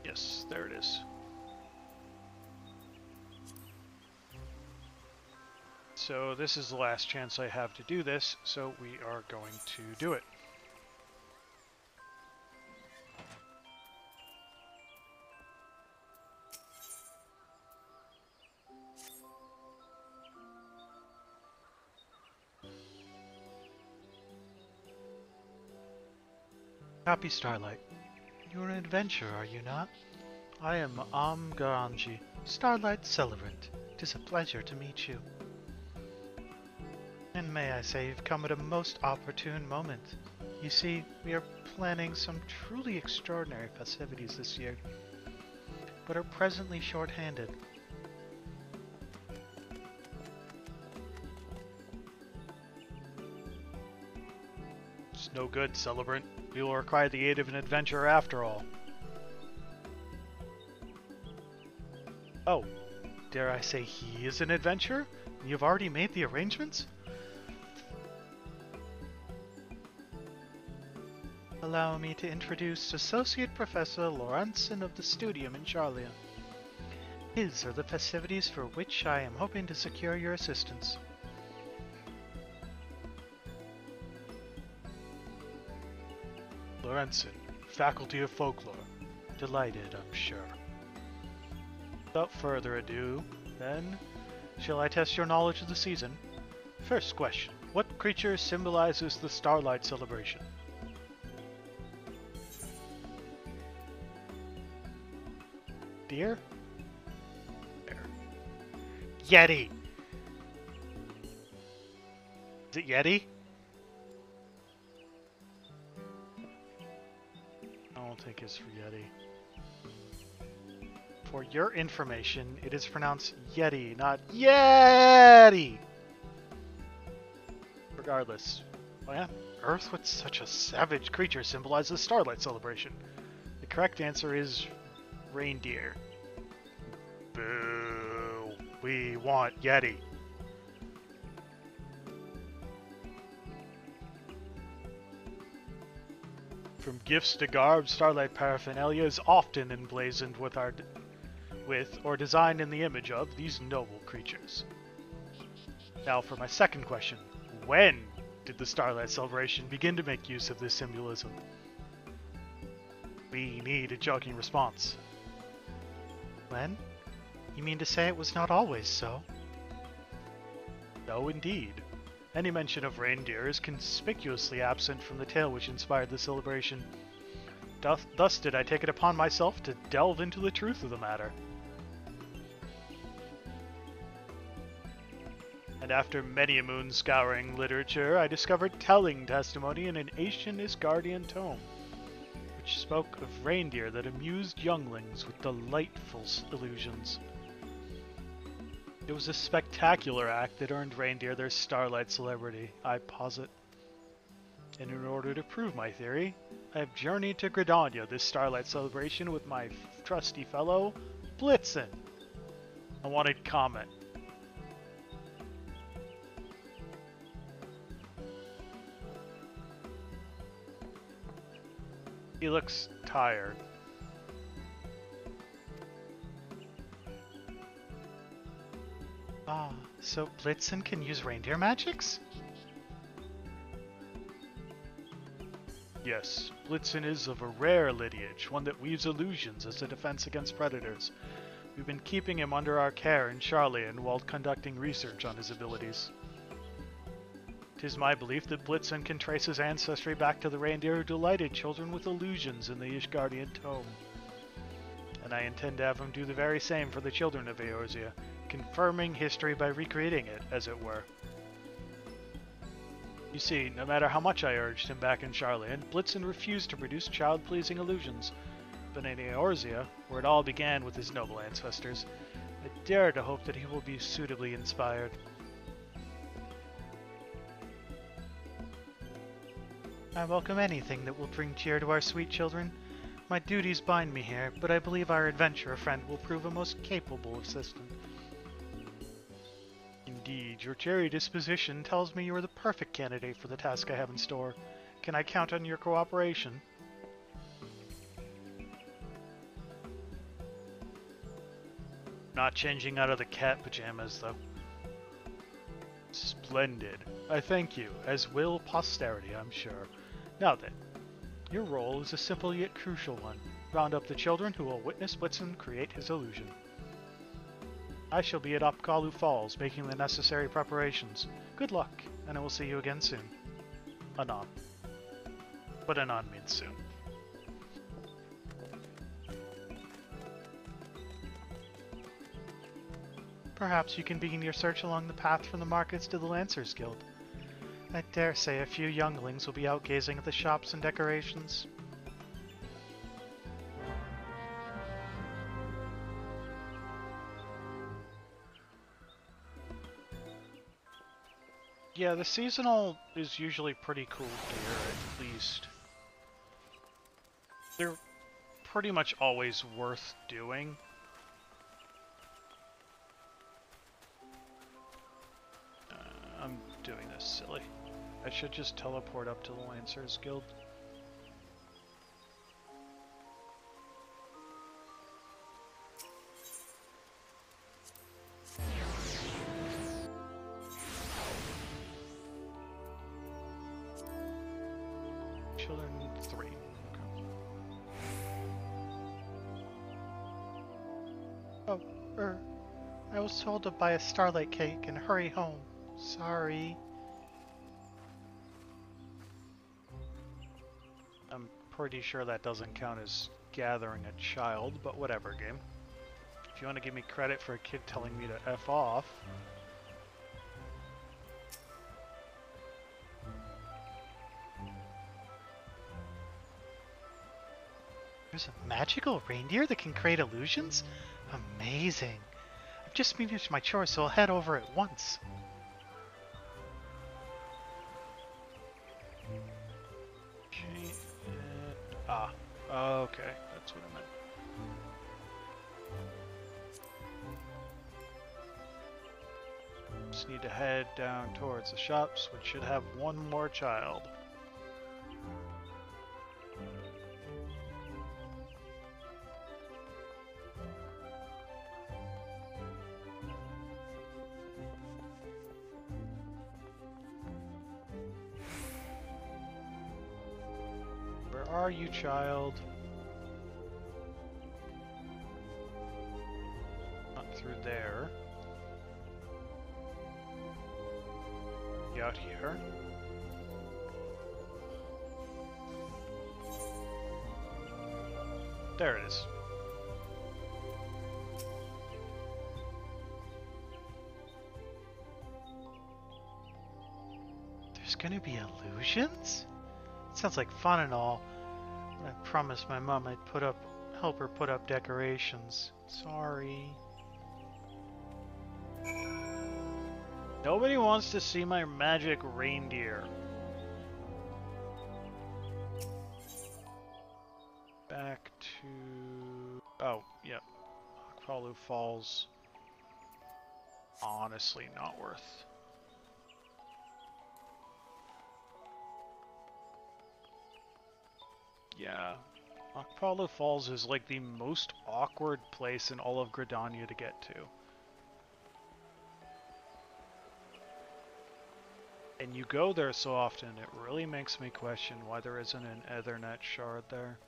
Yes, there it is. So this is the last chance I have to do this, so we are going to do it. Happy Starlight. You're an adventurer, are you not? I am Garanji, Starlight Celebrant. It is a pleasure to meet you. And may I say you've come at a most opportune moment. You see, we are planning some truly extraordinary festivities this year, but are presently short-handed. It's no good, Celebrant. We will require the aid of an adventurer after all. Oh, dare I say he is an adventurer? You've already made the arrangements? Allow me to introduce Associate Professor Lorenzen of the Studium in Charlia. His are the festivities for which I am hoping to secure your assistance. Lorenzen, Faculty of Folklore. Delighted, I'm sure. Without further ado, then, shall I test your knowledge of the season? First question, what creature symbolizes the Starlight celebration? Deer? Bear. Yeti! Is it Yeti? I don't think it's for Yeti. For your information, it is pronounced Yeti, not Yeti! Regardless, why on earth would such a savage creature symbolize the Starlight celebration? The correct answer is reindeer. Boo! We want Yeti! From gifts to garb, Starlight paraphernalia is often emblazoned with or designed in the image of these noble creatures. Now for my second question. When did the Starlight celebration begin to make use of this symbolism? We need a joking response. When? You mean to say it was not always so? No, indeed. Any mention of reindeer is conspicuously absent from the tale which inspired the celebration. Thus did I take it upon myself to delve into the truth of the matter. And after many a moon scouring literature, I discovered telling testimony in an ancient Asgardian tome, which spoke of reindeer that amused younglings with delightful illusions. It was a spectacular act that earned reindeer their Starlight celebrity, I posit. And in order to prove my theory, I have journeyed to Gridania this Starlight celebration with my trusty fellow, Blitzen. I wanted comment. He looks tired. Ah, so Blitzen can use reindeer magics? Yes, Blitzen is of a rare lineage, one that weaves illusions as a defense against predators. We've been keeping him under our care in Charlian while conducting research on his abilities. 'Tis my belief that Blitzen can trace his ancestry back to the reindeer who delighted children with illusions in the Asgardian tome. And I intend to have him do the very same for the children of Eorzea, confirming history by recreating it, as it were. You see, no matter how much I urged him back in Charlian, Blitzen refused to produce child-pleasing illusions. But in Eorzea, where it all began with his noble ancestors, I dare to hope that he will be suitably inspired. I welcome anything that will bring cheer to our sweet children. My duties bind me here, but I believe our adventurer friend will prove a most capable assistant. Indeed, your cheery disposition tells me you are the perfect candidate for the task I have in store. Can I count on your cooperation? Not changing out of the cat pajamas, though. Splendid. I thank you, as will posterity, I'm sure. Now then, your role is a simple yet crucial one. Round up the children who will witness Blitzen create his illusion. I shall be at Opkalu Falls, making the necessary preparations. Good luck, and I will see you again soon. Anon. But anon means soon. Perhaps you can begin your search along the path from the markets to the Lancers Guild. I dare say a few younglings will be out gazing at the shops and decorations. Yeah, the seasonal is usually pretty cool here, at least. They're pretty much always worth doing. I'm doing this silly. I should just teleport up to the Lancers Guild. Children 3. Okay. Oh, I was told to buy a Starlight cake and hurry home. Sorry. I'm pretty sure that doesn't count as gathering a child, but whatever, game. If you want to give me credit for a kid telling me to F off... There's a magical reindeer that can create illusions? Amazing. I've just finished my chores, so I'll head over at once. Okay. Okay. That's what I meant. Just need to head down towards the shops, which should have one more child. Where are you, child? Not through there. Out here. There it is. There's gonna be illusions? Sounds like fun and all. I promised my mom I'd help her put up decorations. Sorry. Nobody wants to see my magic reindeer. Back to... Oh, yeah. Akpalu Falls. Honestly not worth. Yeah. Akpalu Falls is like the most awkward place in all of Gridania to get to. And you go there so often, it really makes me question why there isn't an Ethernet shard there.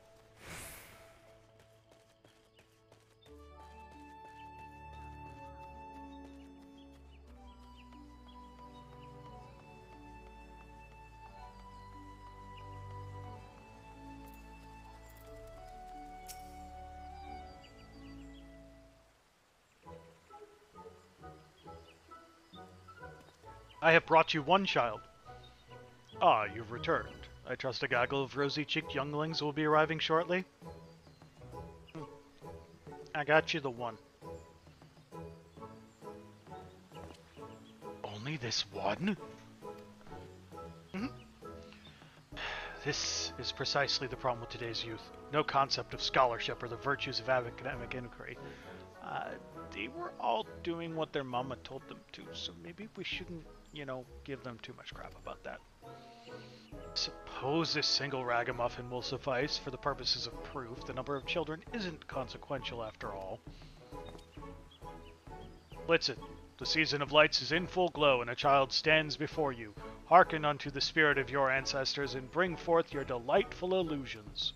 I have brought you one child. Ah, you've returned. I trust a gaggle of rosy-cheeked younglings will be arriving shortly. I got you the one. Only this one? Mm-hmm. This is precisely the problem with today's youth. No concept of scholarship or the virtues of academic inquiry. They were all doing what their mama told them to, so maybe we shouldn't, give them too much crap about that. Suppose this single ragamuffin will suffice for the purposes of proof. The number of children isn't consequential after all. Blitzen, the season of lights is in full glow, and a child stands before you. Hearken unto the spirit of your ancestors, and bring forth your delightful illusions.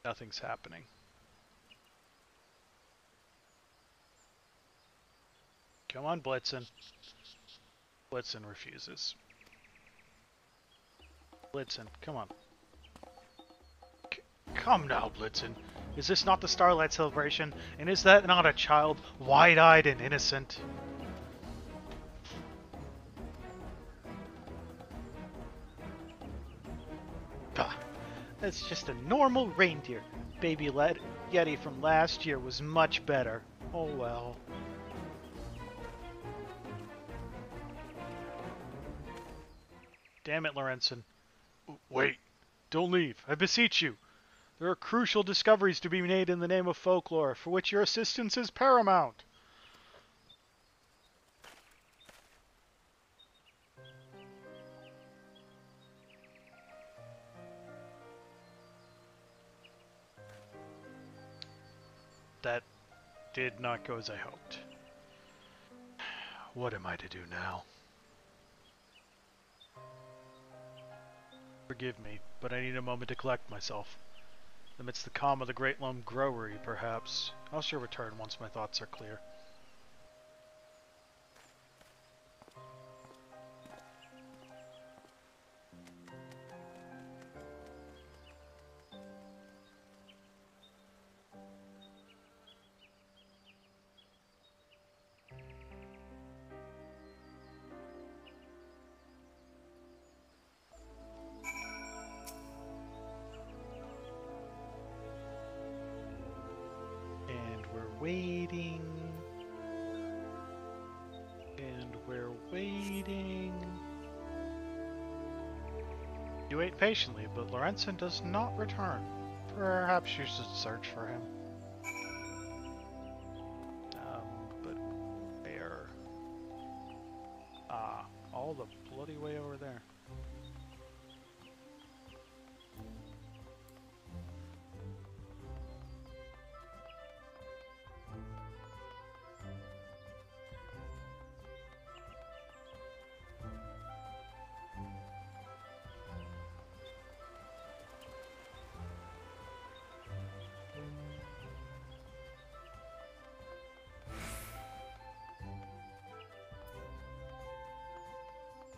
Nothing's happening. Come on, Blitzen. Blitzen refuses. Blitzen, come on. Come now, Blitzen. Is this not the Starlight celebration? And is that not a child, wide-eyed and innocent? Bah, that's just a normal reindeer. Baby Yeti from last year was much better. Oh well. Damn it, Lorenzen. Wait. Don't leave. I beseech you. There are crucial discoveries to be made in the name of folklore, for which your assistance is paramount. That did not go as I hoped. What am I to do now? Forgive me, but I need a moment to collect myself. Amidst the calm of the Great Lone Growery, perhaps. I'll sure return once my thoughts are clear. Waiting. And we're waiting. You wait patiently, but Lorenzen does not return. Perhaps you should search for him. But where? Ah, all the bloody way over there.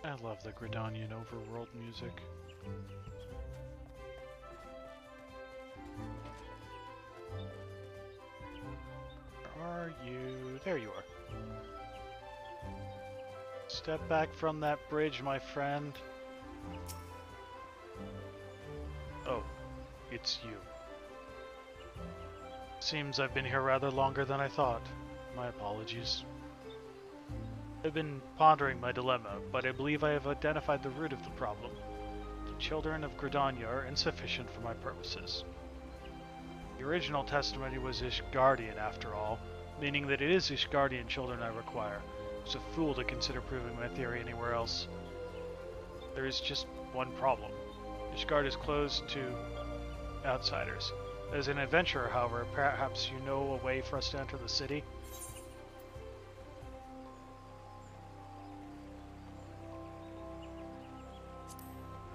I love the Gridanian overworld music. Where are you? There you are. Step back from that bridge, my friend. Oh, it's you. Seems I've been here rather longer than I thought. My apologies. I've been pondering my dilemma, but I believe I have identified the root of the problem. The children of Gridania are insufficient for my purposes. The original testimony was Ishgardian after all, meaning that it is Ishgardian children I require. I was a fool to consider proving my theory anywhere else. There is just one problem. Ishgard is closed to outsiders. As an adventurer, however, perhaps you know a way for us to enter the city?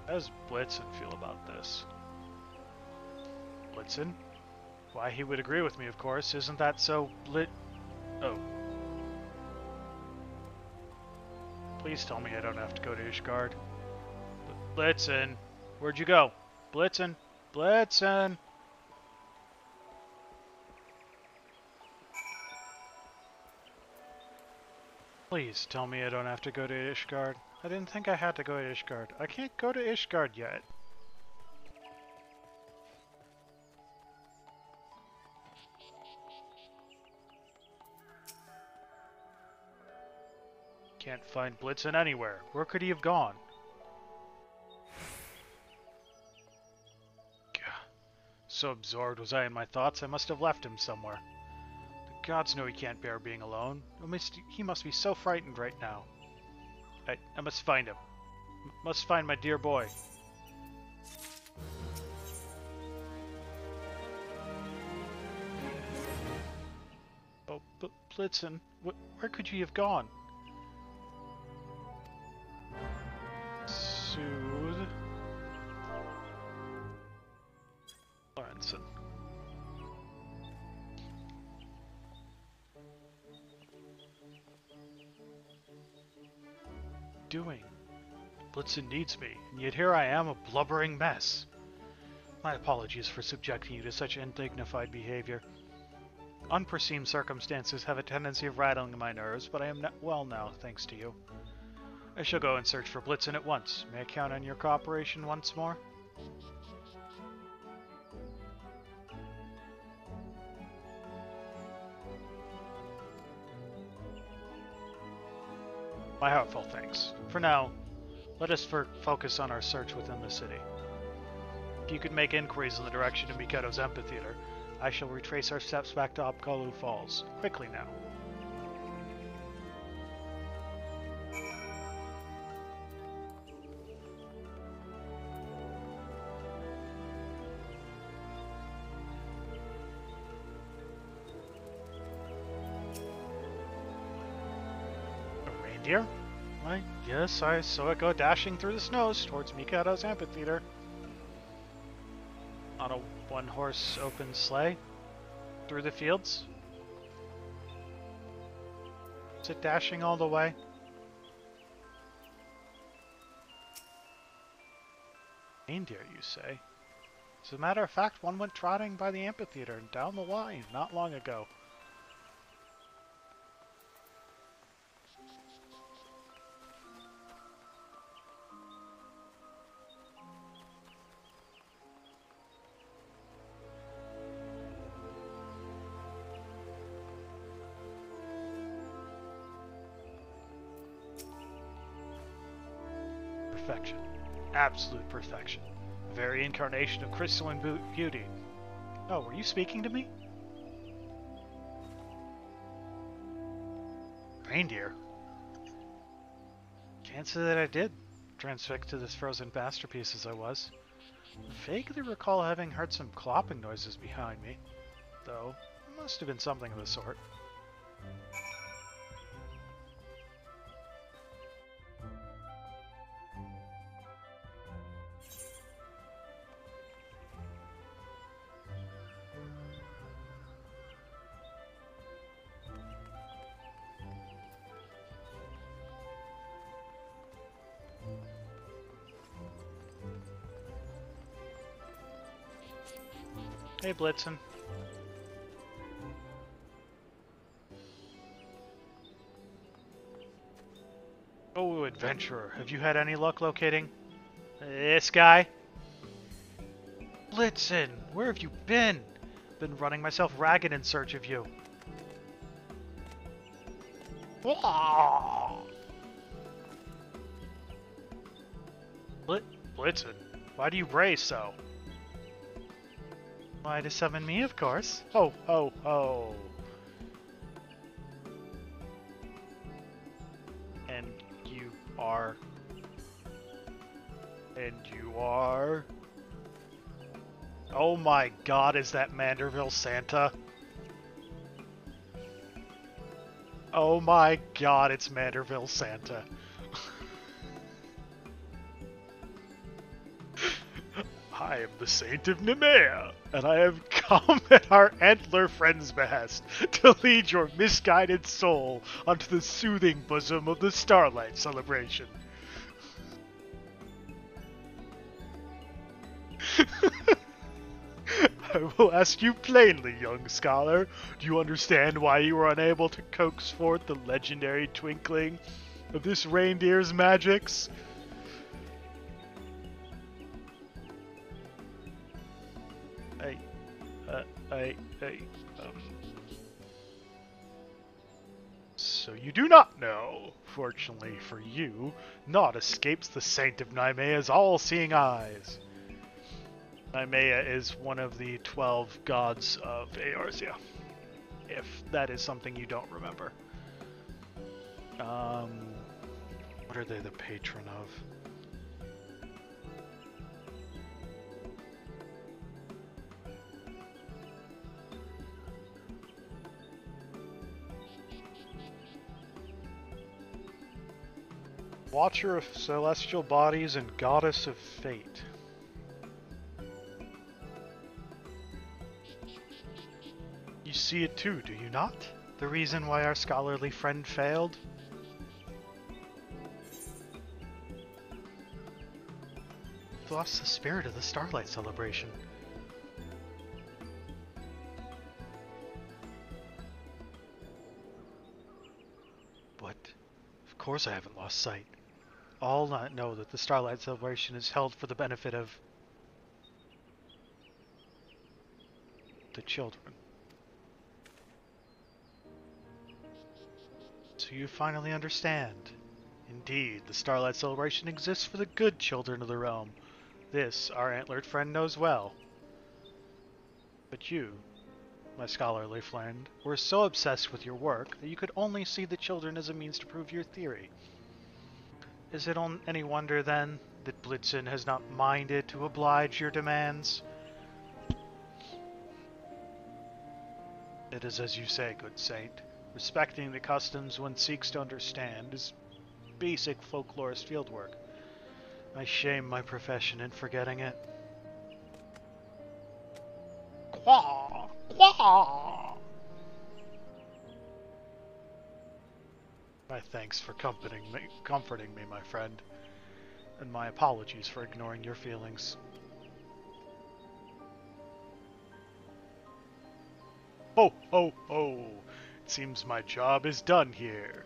How does Blitzen feel about this? Blitzen? Why, he would agree with me, of course. Isn't that so Oh. Please tell me I don't have to go to Ishgard. Blitzen! Where'd you go? Blitzen! Blitzen! Please tell me I don't have to go to Ishgard. I didn't think I had to go to Ishgard. I can't go to Ishgard yet. Can't find Blitzen anywhere. Where could he have gone? So absorbed was I in my thoughts, I must have left him somewhere. The gods know he can't bear being alone. He must be so frightened right now. I must find him. Must find my dear boy. Oh, Blitzen, where could you have gone? Soothe. Lorenzen. Doing? Blitzen needs me, and yet here I am, a blubbering mess. My apologies for subjecting you to such undignified behavior. Unforeseen circumstances have a tendency of rattling my nerves, but I am well now, thanks to you. I shall go and search for Blitzen at once. May I count on your cooperation once more? My heartfelt thanks. For now, let us focus on our search within the city. If you could make inquiries in the direction of Miqo'te's amphitheater, I shall retrace our steps back to Apkalu Falls. Quickly now. A reindeer? Why, yes, I saw it go dashing through the snows towards Miqo'te's amphitheater. On a one-horse open sleigh? Through the fields? Is it dashing all the way? Reindeer, you say? As a matter of fact, one went trotting by the amphitheater and down the line not long ago. Perfection. Absolute perfection. The very incarnation of crystalline beauty. Oh, were you speaking to me? Reindeer? Can't say that I did, transfixed to this frozen masterpiece as I was. Vaguely recall having heard some clopping noises behind me, though it must have been something of the sort. Hey, Blitzen. Oh, adventurer, have you had any luck locating this guy? Blitzen, where have you been? Been running myself ragged in search of you. Blitzen, why do you bray so? Why, to summon me, of course. Ho, ho, ho. And you are... And you are... Oh my god, is that Manderville Santa? Oh my god, it's Manderville Santa. I am the Saint of Nemea, and I have come at our antler friend's behest to lead your misguided soul onto the soothing bosom of the Starlight celebration. I will ask you plainly, young scholar, do you understand why you were unable to coax forth the legendary twinkling of this reindeer's magics? So you do not know. Fortunately for you, naught escapes the Saint of Nymea's all-seeing eyes. Nymea is one of the 12 gods of Eorzea, if that is something you don't remember. What are they the patron of? Watcher of celestial bodies and goddess of fate. You see it too, do you not? The reason why our scholarly friend failed? We've lost the spirit of the Starlight celebration. But, of course I haven't lost sight. All not know that the Starlight celebration is held for the benefit of the children. So you finally understand. Indeed, the Starlight celebration exists for the good children of the realm. This, our antlered friend knows well. But you, my scholarly friend, were so obsessed with your work that you could only see the children as a means to prove your theory. Is it any wonder, then, that Blitzen has not minded to oblige your demands? It is as you say, good saint. Respecting the customs one seeks to understand is basic folklorist fieldwork. I shame my profession in forgetting it. Quah! Quah! My thanks for comforting me, my friend, and my apologies for ignoring your feelings. Ho, ho, ho! It seems my job is done here.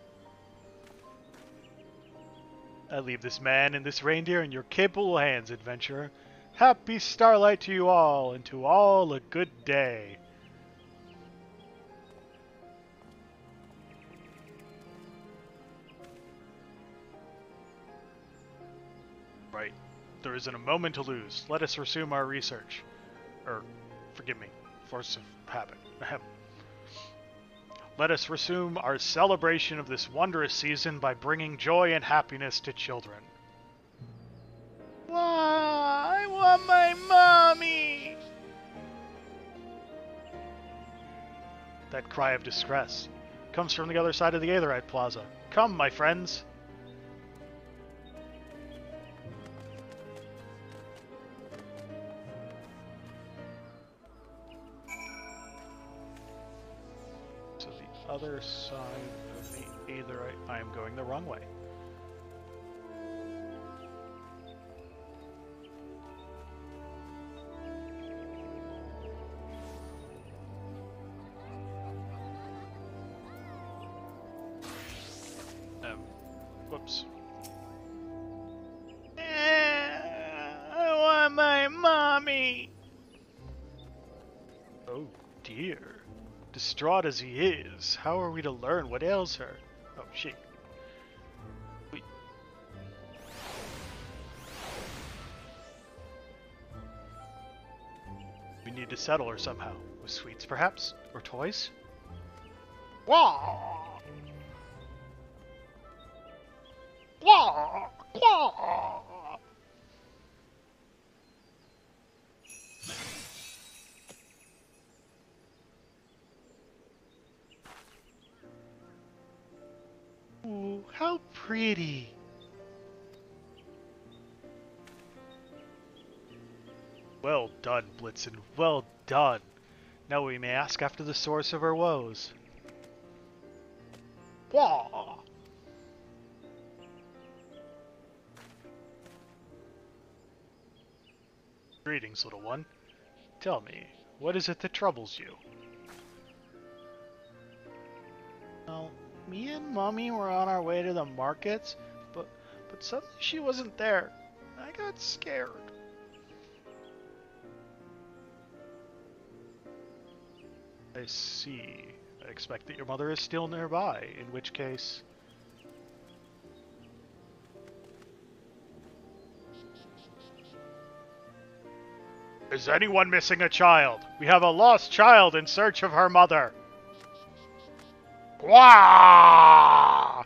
I leave this man and this reindeer in your capable hands, adventurer. Happy Starlight to you all, and to all a good day. Right. There isn't a moment to lose. Let us resume our research. Forgive me, force of habit. Let us resume our celebration of this wondrous season by bringing joy and happiness to children. Why? I want my mommy! That cry of distress comes from the other side of the Aetherite Plaza. Come, my friends! Other side of the Aetherite. I am going the wrong way. Whoops. I want my mommy! Oh dear. Distraught as he is, how are we to learn what ails her? Oh, she. We need to settle her somehow. With sweets, perhaps? Or toys? Wah! Wah! Wah! Ooh, how pretty! Well done, Blitzen, well done! Now we may ask after the source of our woes. Wah! Greetings, little one. Tell me, what is it that troubles you? Well, me and Mommy were on our way to the markets, but suddenly she wasn't there. I got scared. I see. I expect that your mother is still nearby, in which case... Is anyone missing a child? We have a lost child in search of her mother. Wah!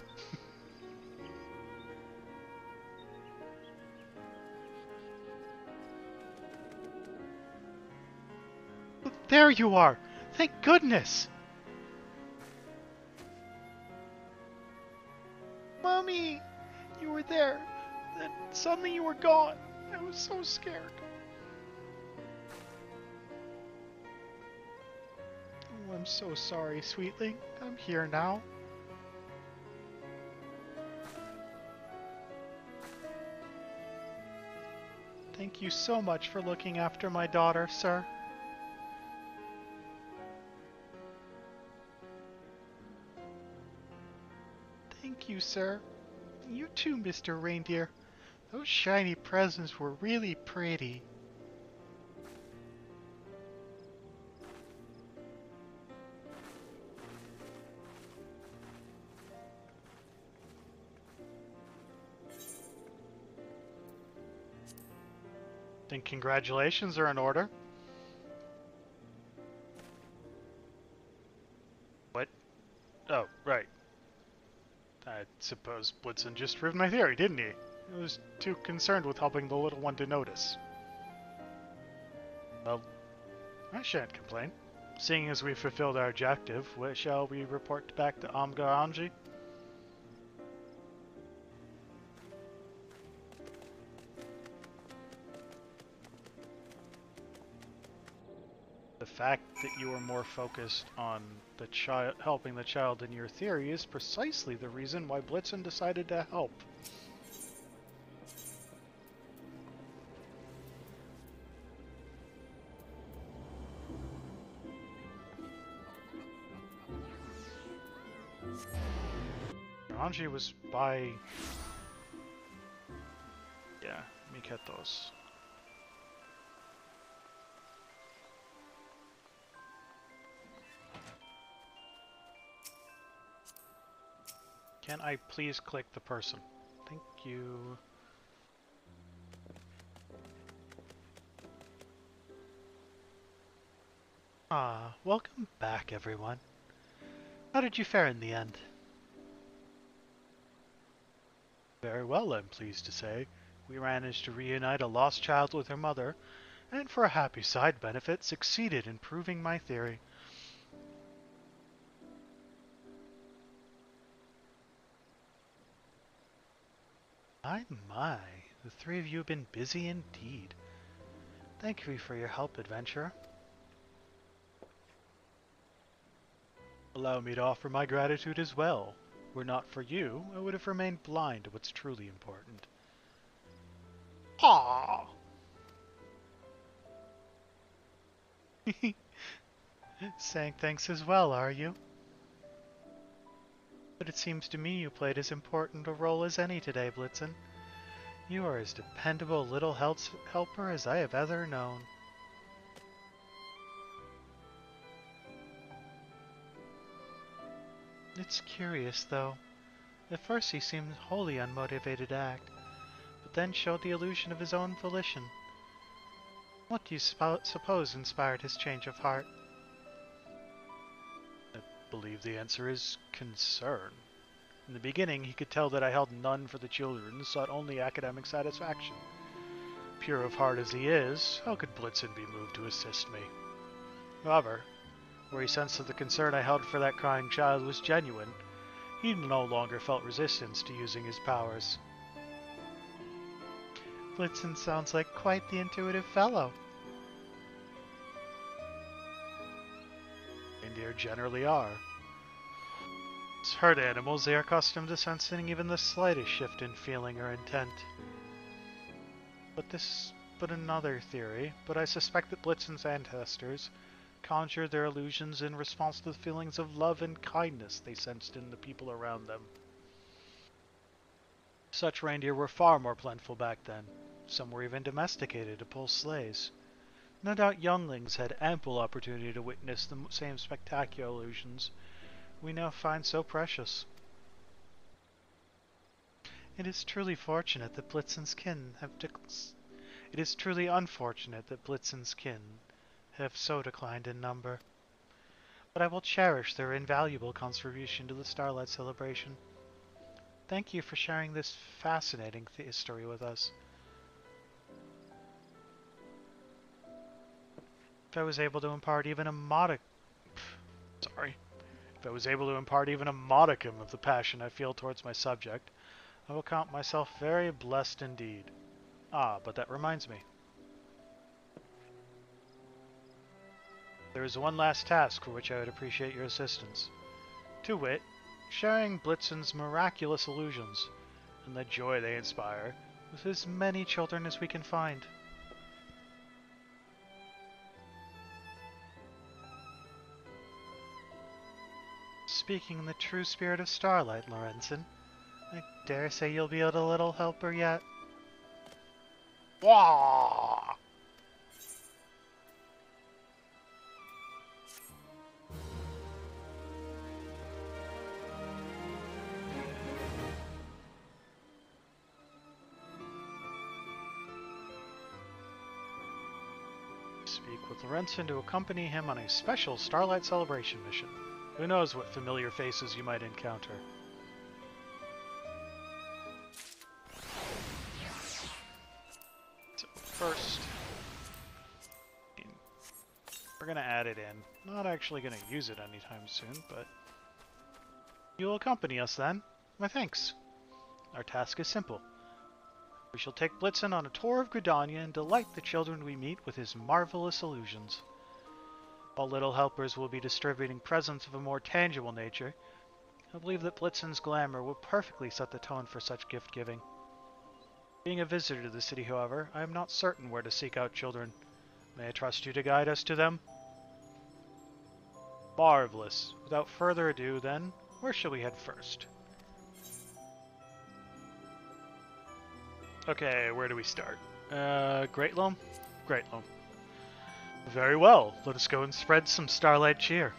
there you are! Thank goodness! Mommy! You were there. Then suddenly you were gone. I was so scared. Oh, I'm so sorry, sweetling. I'm here now. Thank you so much for looking after my daughter, sir. Thank you, sir. You too, Mr. Reindeer. Those shiny presents were really pretty. Then congratulations are in order. What? Oh, right. I suppose Blitzen just proved my theory, didn't he? He was too concerned with helping the little one to notice. Well, I shan't complain. Seeing as we fulfilled our objective, shall we report back to Amgaranji? The fact that you were more focused on the helping the child in your theory is precisely the reason why Blitzen decided to help. Anji was by... yeah, Miqo'te's. Can I please click the person? Thank you. Ah, welcome back, everyone. How did you fare in the end? Very well, I'm pleased to say. We managed to reunite a lost child with her mother, and for a happy side benefit, succeeded in proving my theory. My, the three of you have been busy indeed. Thank you for your help, adventurer. Allow me to offer my gratitude as well. Were not for you, I would have remained blind to what's truly important. Aww! Saying thanks as well, are you? But it seems to me you played as important a role as any today, Blitzen. You are as dependable a little helper as I have ever known. It's curious, though. At first he seemed wholly unmotivated to act, but then showed the illusion of his own volition. What do you suppose inspired his change of heart? I believe the answer is concern. In the beginning, he could tell that I held none for the children and sought only academic satisfaction. Pure of heart as he is, how could Blitzen be moved to assist me? However, where he sensed that the concern I held for that crying child was genuine, he no longer felt resistance to using his powers. Blitzen sounds like quite the intuitive fellow. Reindeer generally are. As herd animals, they are accustomed to sensing even the slightest shift in feeling or intent. But another theory, but I suspect that Blitzen's ancestors conjured their illusions in response to the feelings of love and kindness they sensed in the people around them. Such reindeer were far more plentiful back then. Some were even domesticated to pull sleighs. No doubt younglings had ample opportunity to witness the same spectacular illusions we now find so precious. It is truly fortunate that Blitzen's kin have It is truly unfortunate that Blitzen's kin have so declined in number. But I will cherish their invaluable contribution to the Starlight celebration. Thank you for sharing this fascinating history with us. If I was able to impart even a sorry. If I was able to impart even a modicum of the passion I feel towards my subject, I will count myself very blessed indeed. Ah, but that reminds me. There is one last task for which I would appreciate your assistance. To wit, sharing Blitzen's miraculous illusions, and the joy they inspire, with as many children as we can find. Speaking in the true spirit of Starlight, Lorenzen, I dare say you'll be a little helper yet. Wah! Speak with Lorenzen to accompany him on a special Starlight celebration mission. Who knows what familiar faces you might encounter. So first, we're going to add it in. Not actually going to use it anytime soon, but you'll accompany us then. My thanks. Our task is simple. We shall take Blitzen on a tour of Gridania and delight the children we meet with his marvelous illusions. All little helpers will be distributing presents of a more tangible nature. I believe that Blitzen's glamour will perfectly set the tone for such gift-giving. Being a visitor to the city, however, I am not certain where to seek out children. May I trust you to guide us to them? Marvelous. Without further ado, then, where shall we head first? Okay, where do we start? Great Loam? Great Loam. Very well, let us go and spread some Starlight cheer.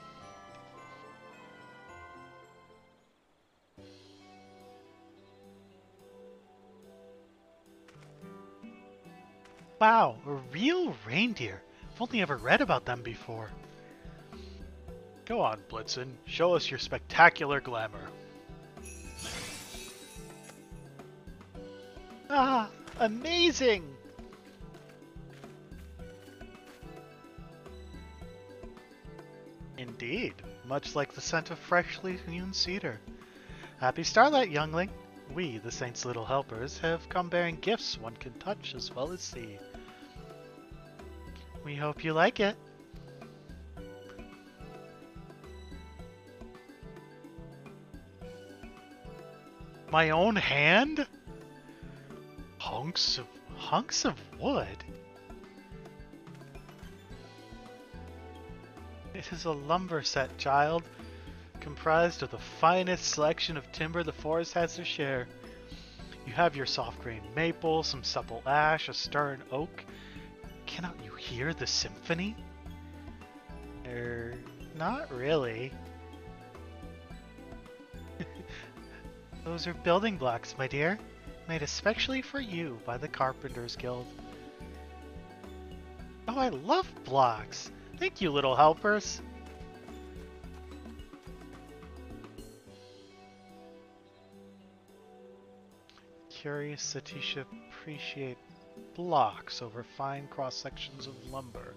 Wow, a real reindeer. I've only ever read about them before. Go on, Blitzen. Show us your spectacular glamour. Ah, amazing! Indeed, much like the scent of freshly hewn cedar. Happy Starlight, youngling! We, the Saint's little helpers, have come bearing gifts one can touch as well as see. We hope you like it. My own hand? Hunks of wood? It is a lumber set, child, comprised of the finest selection of timber the forest has to share. You have your soft-grained maple, some supple ash, a stern oak. Cannot you hear the symphony? Not really. Those are building blocks, my dear, made especially for you by the Carpenters Guild. Oh, I love blocks! Thank you, little helpers! Curious that you should appreciate blocks over fine cross-sections of lumber.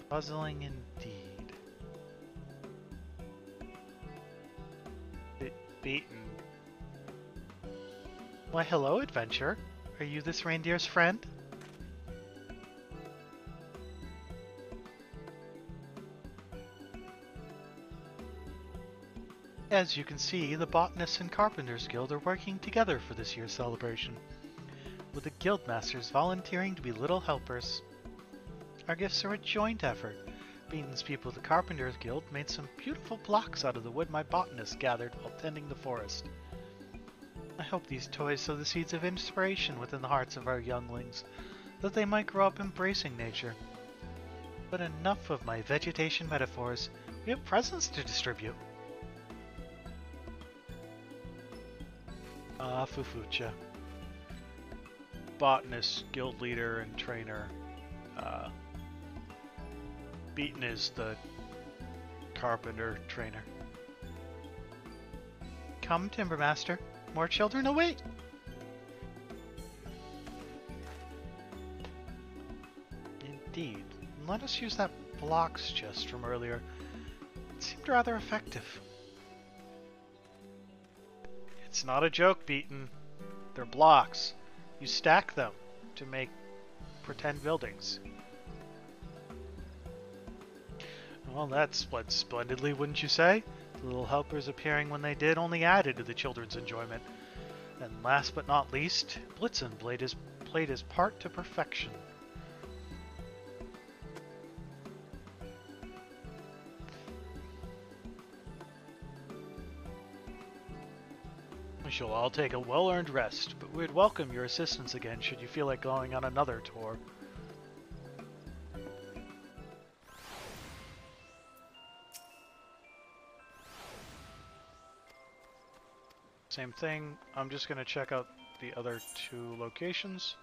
Puzzling indeed. Bit beaten. Why, hello, adventurer. Are you this reindeer's friend? As you can see, the Botanists and Carpenters Guild are working together for this year's celebration, with the Guildmasters volunteering to be little helpers. Our gifts are a joint effort. Beaton's people of the Carpenters Guild made some beautiful blocks out of the wood my botanists gathered while tending the forest. I hope these toys sow the seeds of inspiration within the hearts of our younglings, that they might grow up embracing nature. But enough of my vegetation metaphors. We have presents to distribute. Ah, Fufucha. Botanist, guild leader, and trainer. Beaton is the carpenter trainer. Come, Timbermaster. More children await. Indeed. and let us use that blocks chest from earlier. It seemed rather effective. It's not a joke, Beaton. They're blocks. You stack them to make pretend buildings. Well, that went splendidly, wouldn't you say? The little helpers appearing when they did only added to the children's enjoyment. And last but not least, Blitzen played his part to perfection. We shall all take a well-earned rest, but we'd welcome your assistance again should you feel like going on another tour. Same thing, I'm just going to check out the other two locations.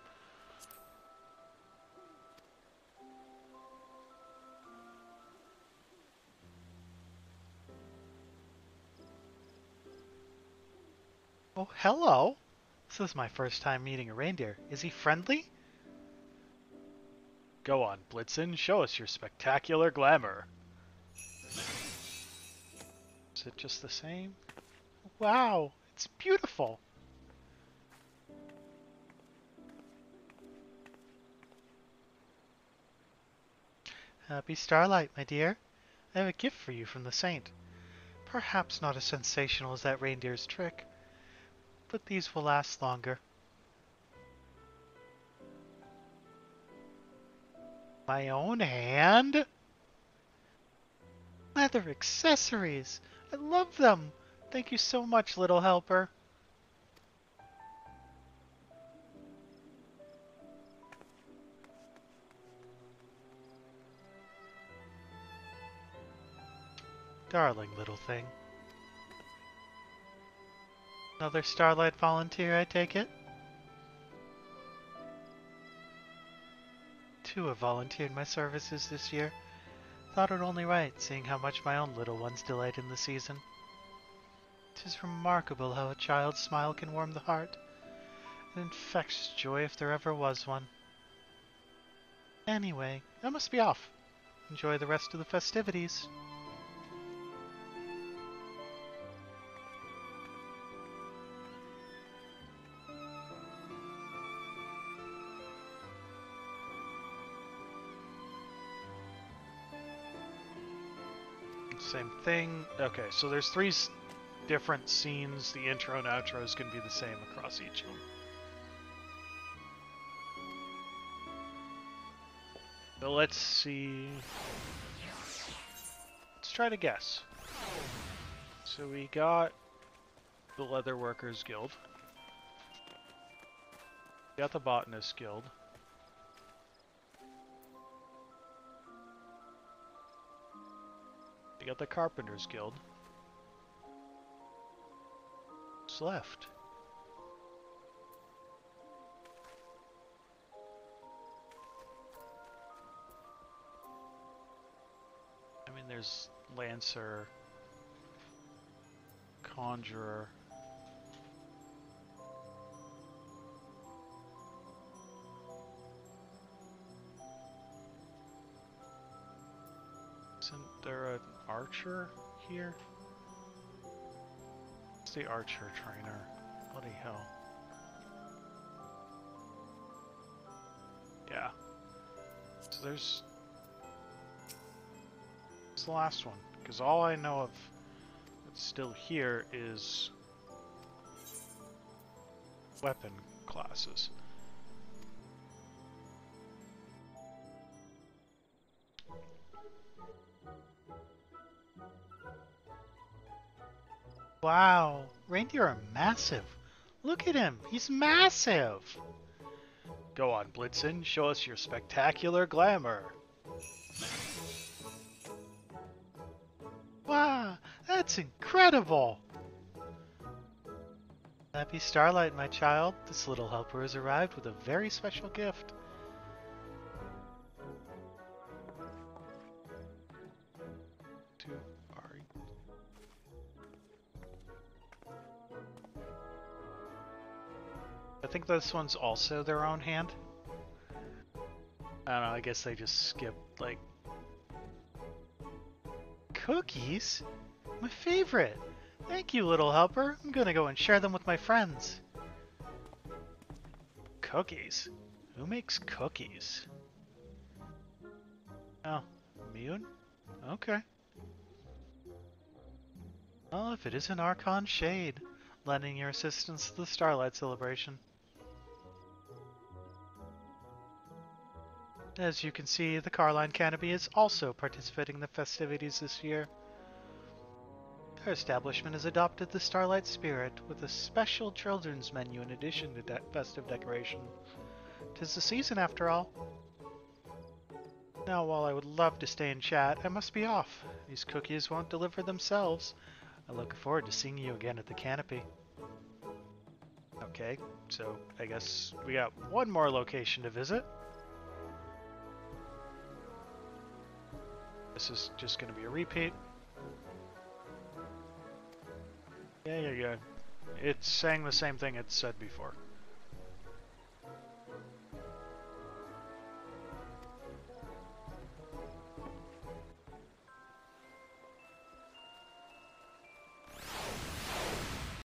Oh, hello! This is my first time meeting a reindeer. Is he friendly? Go on, Blitzen, show us your spectacular glamour. Is it just the same? Wow! It's beautiful! Happy Starlight, my dear. I have a gift for you from the Saint. Perhaps not as sensational as that reindeer's trick, but these will last longer. My own hand? Leather accessories! I love them! Thank you so much, little helper. Darling little thing. Another Starlight volunteer, I take it? Two have volunteered my services this year. Thought it only right, seeing how much my own little ones delight in the season. 'Tis remarkable how a child's smile can warm the heart. An infectious joy if there ever was one. Anyway, I must be off. Enjoy the rest of the festivities. Same thing. Okay, so there's three different scenes. The intro and outro is going to be the same across each of them. So let's see. Let's try to guess. So we got the Leather Workers Guild. We got the Botanist Guild. We got the Carpenters Guild. What's left? I mean, there's Lancer, Conjurer. Isn't there an archer here? It's the archer trainer. Bloody hell. Yeah. So there's... It's the last one. Because all I know of that's still here is weapon classes. Wow, reindeer are massive. Look at him, he's massive. Go on, Blitzen, show us your spectacular glamour. Wow, that's incredible. Happy Starlight, my child. This little helper has arrived with a very special gift. I think this one's also their own hand. I don't know, I guess they just skipped like... Cookies? My favorite! Thank you, little helper. I'm gonna go and share them with my friends. Cookies? Who makes cookies? Oh, Mune? Okay. Well, if it isn't Archon Shade, lending your assistance to the Starlight celebration. As you can see, the Carline Canopy is also participating in the festivities this year. Our establishment has adopted the Starlight spirit with a special children's menu in addition to festive decoration. 'Tis the season after all. Now, while I would love to stay and chat, I must be off. These cookies won't deliver themselves. I look forward to seeing you again at the canopy. Okay, so I guess we got one more location to visit. This is just going to be a repeat. Yeah. It's saying the same thing it said before.